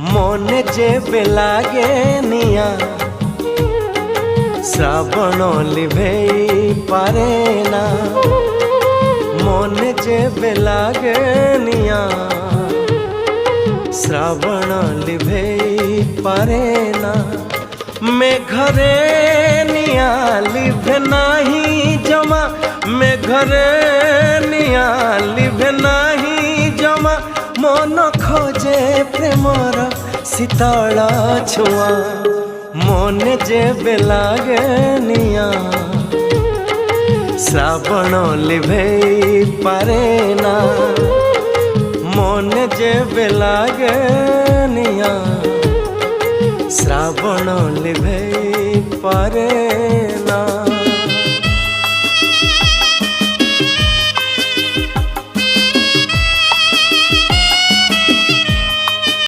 মনে যেবে লাগে নিয়া শ্রাবণ লিভেই পারে না মনে যেবে লাগে নিয়া শ্রাবণ লিভেই পারে না মেঘরে নিয়া লিভে নাহি জমা মেঘরে নিয়া লিভে নাহি জমা মন খোঁজে প্রেমর শীতল ছুয়া মনে যেবে লাগে নিয়া শ্রাবণ লিভেই পারে না মনে যেবে লাগে নিয়া শ্রাবণ লিভেই পারে না।